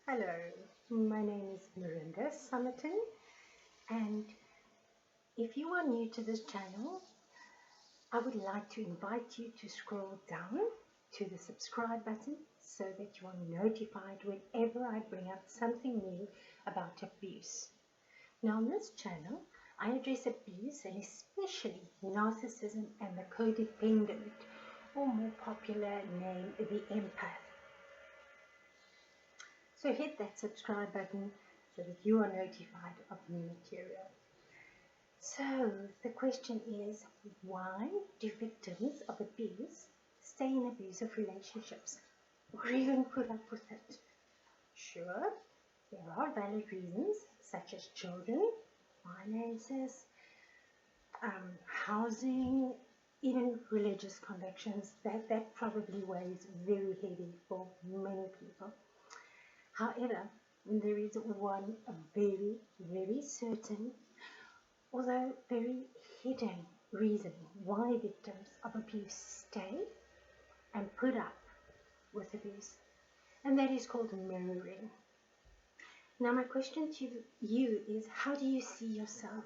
Hello, my name is Marinda Summerton, and if you are new to this channel, I would like to invite you to scroll down to the subscribe button so that you are notified whenever I bring up something new about abuse. Now, on this channel, I address abuse and especially narcissism and the codependent, or more popular name, the empath. So hit that subscribe button so that you are notified of new material. So the question is, why do victims of abuse stay in abusive relationships or even put up with it? Sure, there are valid reasons such as children, finances, housing, even religious convictions. That probably weighs very heavy for many people. However, there is one very, very certain, although very hidden reason why victims of abuse stay and put up with abuse, and that is called mirroring. Now, my question to you is, how do you see yourself?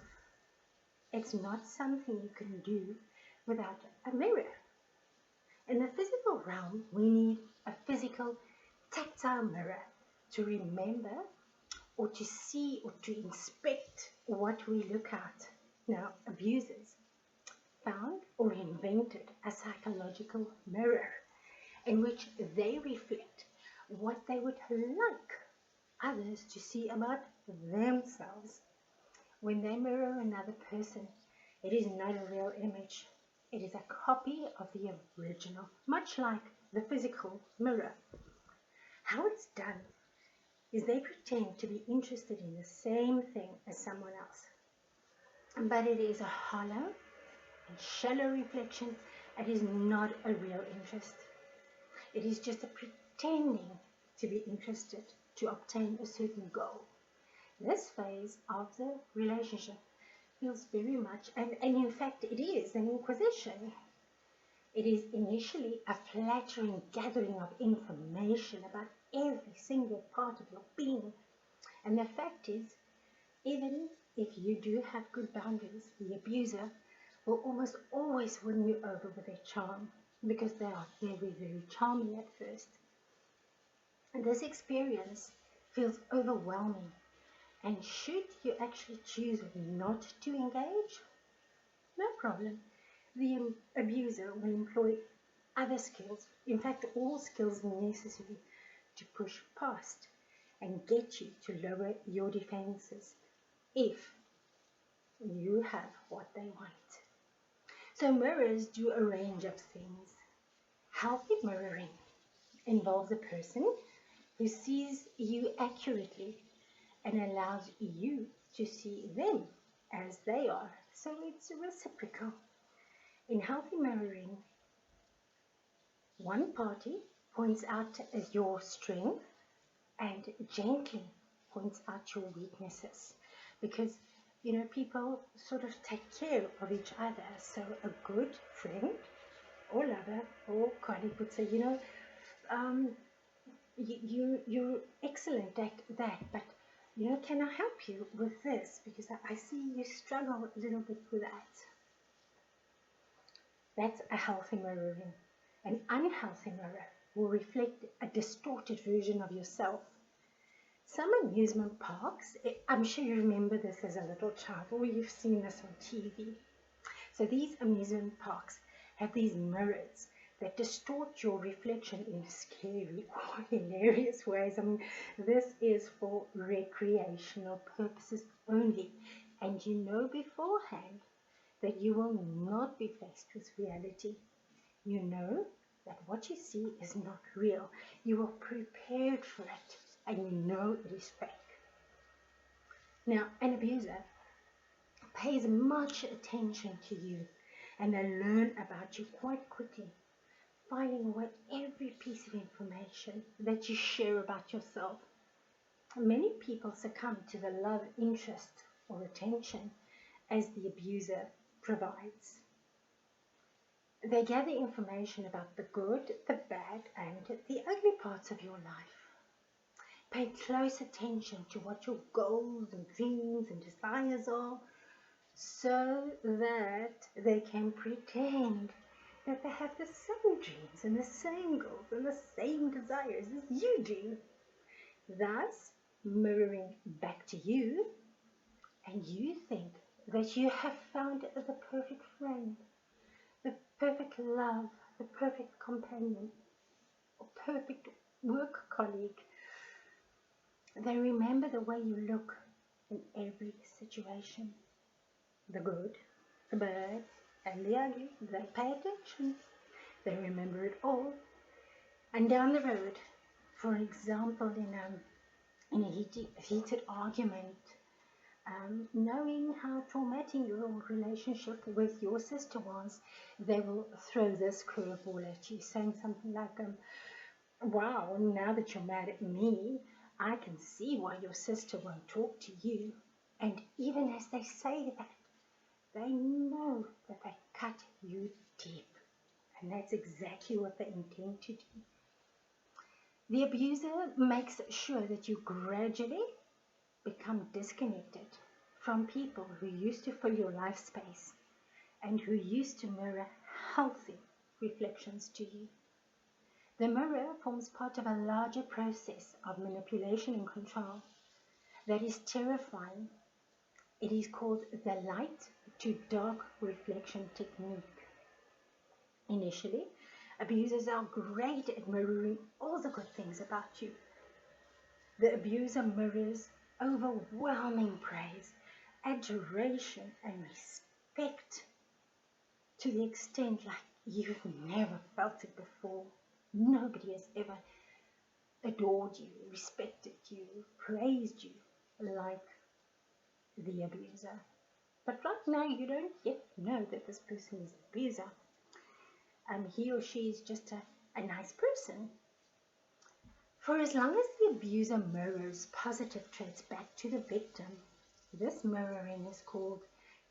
It's not something you can do without a mirror. In the physical realm, we need a physical, tactile mirror to remember or to see or to inspect what we look at. Now, abusers found or invented a psychological mirror in which they reflect what they would like others to see about themselves. When they mirror another person, it is not a real image. It is a copy of the original, much like the physical mirror. How it's done is they pretend to be interested in the same thing as someone else. But it is a hollow and shallow reflection. It is not a real interest. It is just a pretending to be interested to obtain a certain goal. This phase of the relationship feels very much, and in fact it is an inquisition. It is initially a flattering gathering of information about every single part of your being. And the fact is, even if you do have good boundaries, the abuser will almost always win you over with their charm, because they are very, very charming at first. And this experience feels overwhelming. And should you actually choose not to engage, no problem. The abuser will employ other skills, in fact all skills necessary to push past and get you to lower your defenses if you have what they want. So mirrors do a range of things. Healthy mirroring involves a person who sees you accurately and allows you to see them as they are. So it's reciprocal. In healthy mirroring, one party points out your strength and gently points out your weaknesses, because people sort of take care of each other. So a good friend or lover or colleague would say, you're excellent at that, but can I help you with this, because I see you struggle a little bit with that. That's a healthy mirroring. An unhealthy mirror will reflect a distorted version of yourself. Some amusement parks, I'm sure you remember this as a little child, or you've seen this on TV. So these amusement parks have these mirrors that distort your reflection in scary or hilarious ways. I mean, this is for recreational purposes only. And you know beforehand that you will not be faced with reality. You know that what you see is not real. You are prepared for it, and you know it is fake. Now, an abuser pays much attention to you, and they learn about you quite quickly, filing away every piece of information that you share about yourself. Many people succumb to the love interest or attention as the abuser provides. They gather information about the good, the bad, and the ugly parts of your life. Pay close attention to what your goals and dreams and desires are, so that they can pretend that they have the same dreams and the same goals and the same desires as you do, thus mirroring back to you, and you think that you have found the perfect friend, the perfect love, the perfect companion, or perfect work colleague. They remember the way you look in every situation, the good, the bad, and the ugly. They pay attention. They remember it all. And down the road, for example, in a heated argument, knowing how traumatic your relationship with your sister was, they will throw this curveball at you, saying something like, wow, now that you're mad at me, I can see why your sister won't talk to you. And even as they say that, they know that they cut you deep. And that's exactly what they intend to do. The abuser makes sure that you gradually become disconnected from people who used to fill your life space and who used to mirror healthy reflections to you. The mirror forms part of a larger process of manipulation and control that is terrifying. It is called the light to dark reflection technique. Initially, abusers are great at mirroring all the good things about you. The abuser mirrors overwhelming praise, adoration, and respect to the extent like you've never felt it before. Nobody has ever adored you, respected you, praised you like the abuser. But right now you don't yet know that this person is an abuser. He or she is just a nice person. For as long as the abuser mirrors positive traits back to the victim, this mirroring is called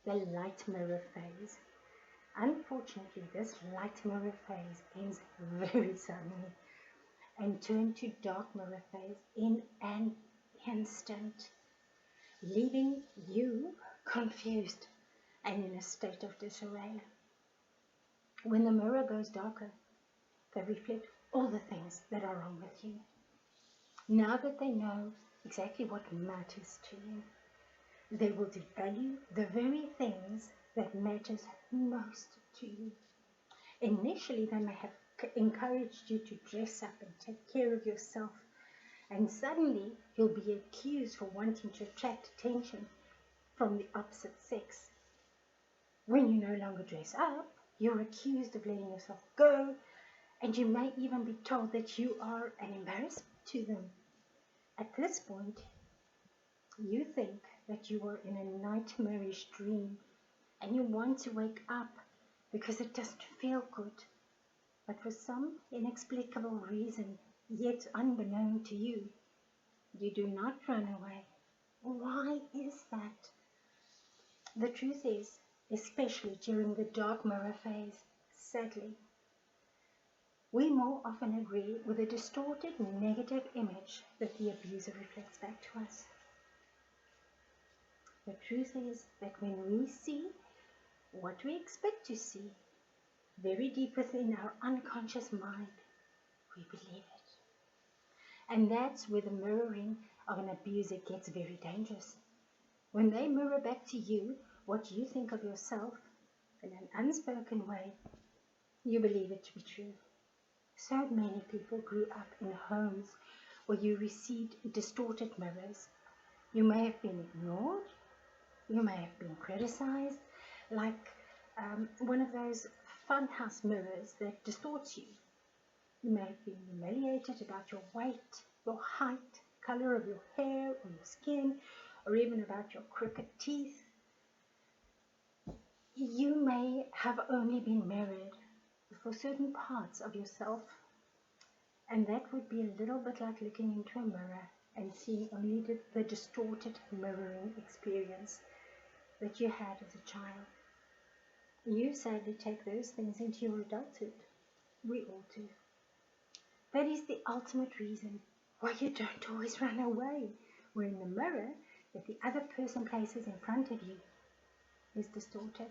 the light mirror phase. Unfortunately, this light mirror phase ends very suddenly and turns to dark mirror phase in an instant, leaving you confused and in a state of disarray. When the mirror goes darker, they reflect all the things that are wrong with you. Now that they know exactly what matters to you, they will devalue the very things that matters most to you. Initially, they may have encouraged you to dress up and take care of yourself, and suddenly you'll be accused for wanting to attract attention from the opposite sex. When you no longer dress up, you're accused of letting yourself go, and you may even be told that you are an embarrassment to them. At this point, you think that you are in a nightmarish dream and you want to wake up because it doesn't feel good. But for some inexplicable reason, yet unbeknown to you, you do not run away. Why is that? The truth is, especially during the dark mirror phase, sadly, we more often agree with a distorted negative image that the abuser reflects back to us. The truth is that when we see what we expect to see, very deep within our unconscious mind, we believe it. And that's where the mirroring of an abuser gets very dangerous. When they mirror back to you what you think of yourself in an unspoken way, you believe it to be true. So many people grew up in homes where you received distorted mirrors. You may have been ignored, you may have been criticized, like one of those funhouse mirrors that distorts you. You may have been humiliated about your weight, your height, color of your hair or your skin, or even about your crooked teeth. You may have only been mirrored for certain parts of yourself, and that would be a little bit like looking into a mirror and seeing only the distorted mirroring experience that you had as a child. You sadly take those things into your adulthood. We all do. That is the ultimate reason why you don't always run away, when the mirror that the other person places in front of you is distorted.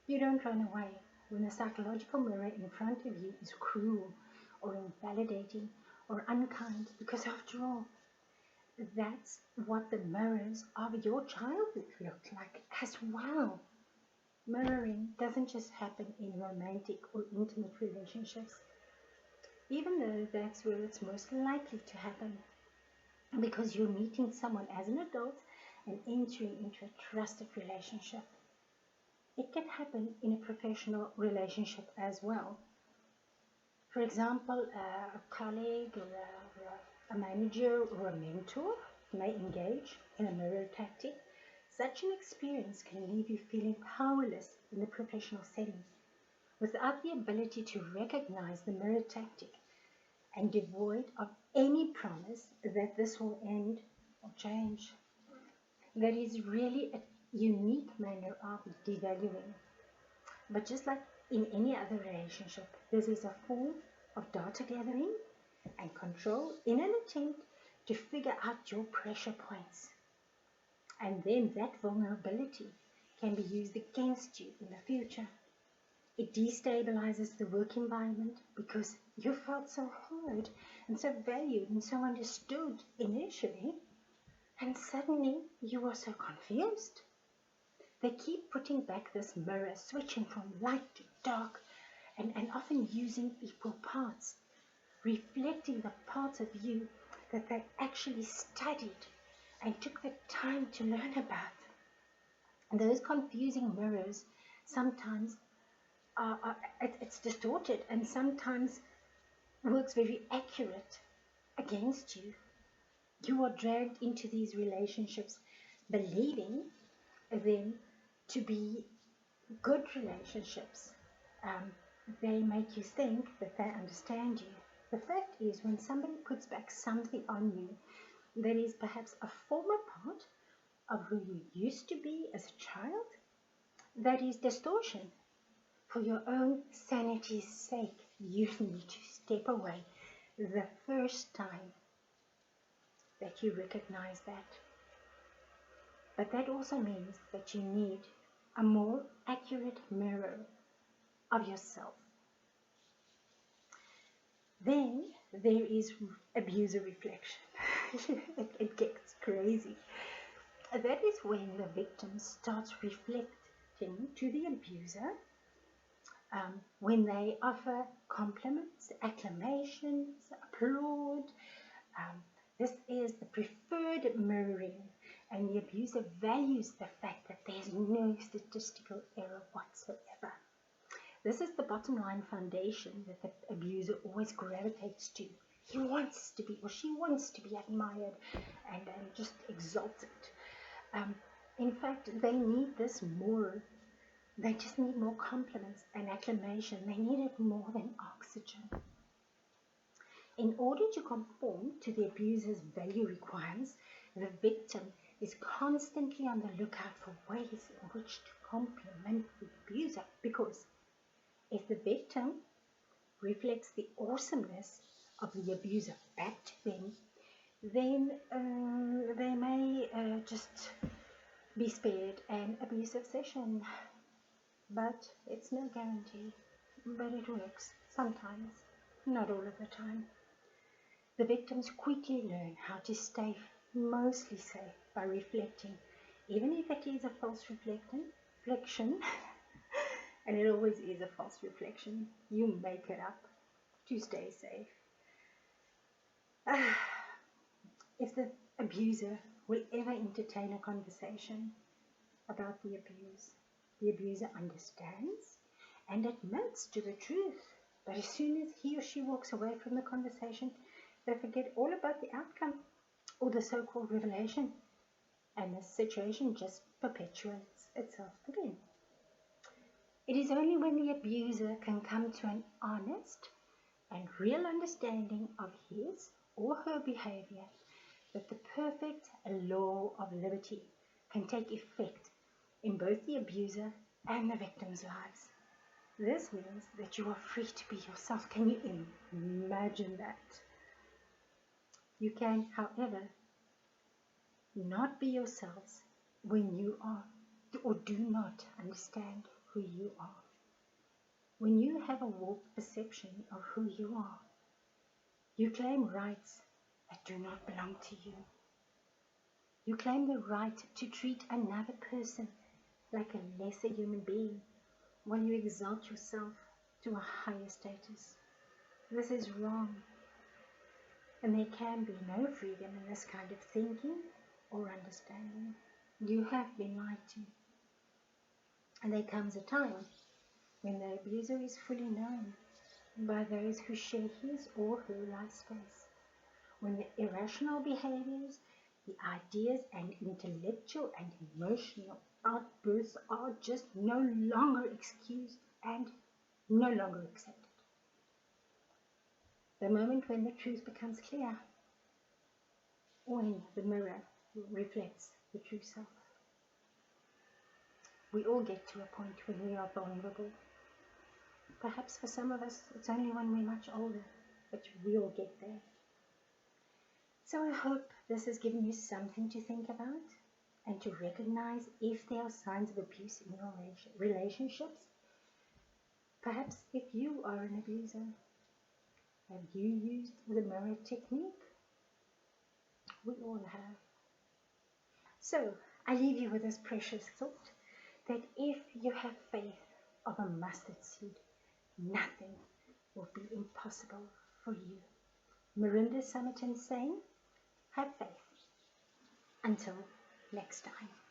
You don't run away when the psychological mirror in front of you is cruel or invalidating or unkind, because after all, that's what the mirrors of your childhood look like as well. Mirroring doesn't just happen in romantic or intimate relationships, even though that's where it's most likely to happen, because you're meeting someone as an adult and entering into a trusted relationship. It can happen in a professional relationship as well. For example, a colleague or a manager or a mentor may engage in a mirror tactic. Such an experience can leave you feeling powerless in the professional setting, without the ability to recognize the mirror tactic, and devoid of any promise that this will end or change. That is really a unique manner of devaluing. But just like in any other relationship, this is a form of data gathering and control in an attempt to figure out your pressure points. And then that vulnerability can be used against you in the future. It destabilizes the work environment because you felt so heard and so valued and so understood initially, and suddenly you are so confused. They keep putting back this mirror, switching from light to dark, and often using equal parts, reflecting the parts of you that they actually studied and took the time to learn about. And those confusing mirrors sometimes it's distorted and sometimes works very accurate against you. You are dragged into these relationships believing them to be good relationships. They make you think that they understand you. The fact is, when somebody puts back something on you that is perhaps a former part of who you used to be as a child, that is distortion. For your own sanity's sake, you need to step away the first time that you recognize that. But that also means that you need a more accurate mirror of yourself. Then there is abuser reflection. It gets crazy. That is when the victim starts reflecting to the abuser, when they offer compliments, acclamations, applaud. This is the preferred mirroring, and the abuser values the fact that there's no statistical error whatsoever. This is the bottom line foundation that the abuser always gravitates to. He wants to be, or she wants to be admired and just exalted. In fact, they need this more. They just need more compliments and acclamation. They need it more than oxygen. In order to conform to the abuser's value requirements, the victim is constantly on the lookout for ways in which to compliment the abuser, because if the victim reflects the awesomeness of the abuser back to them, then they may just be spared an abusive session. But it's no guarantee. But it works sometimes, not all of the time. The victims quickly learn how to stay mostly safe by reflecting, even if it is a false reflection, and it always is a false reflection. You make it up to stay safe. If the abuser will ever entertain a conversation about the abuser understands and admits to the truth. But as soon as he or she walks away from the conversation, they forget all about the outcome or the so-called revelation, and the situation just perpetuates itself again. It is only when the abuser can come to an honest and real understanding of his or her behavior that the perfect law of liberty can take effect in both the abuser and the victim's lives. This means that you are free to be yourself. Can you imagine that? You can, however, not be yourselves when you are or do not understand who you are. When you have a warped perception of who you are, you claim rights that do not belong to you. You claim the right to treat another person like a lesser human being while you exalt yourself to a higher status. This is wrong, and there can be no freedom in this kind of thinking or understanding. You have been lied to, and there comes a time when the abuser is fully known by those who share his or her life space, when the irrational behaviors, the ideas and intellectual and emotional outbursts are just no longer excused and no longer accepted. The moment when the truth becomes clear, when the mirror reflects the true self. We all get to a point when we are vulnerable. Perhaps for some of us, it's only when we're much older, but we all get there. So I hope this has given you something to think about and to recognize if there are signs of abuse in your relationships. Perhaps if you are an abuser, have you used the mirror technique? We all have. So I leave you with this precious thought that if you have faith of a mustard seed, nothing will be impossible for you. Marinda Summerton saying, have faith. Until next time.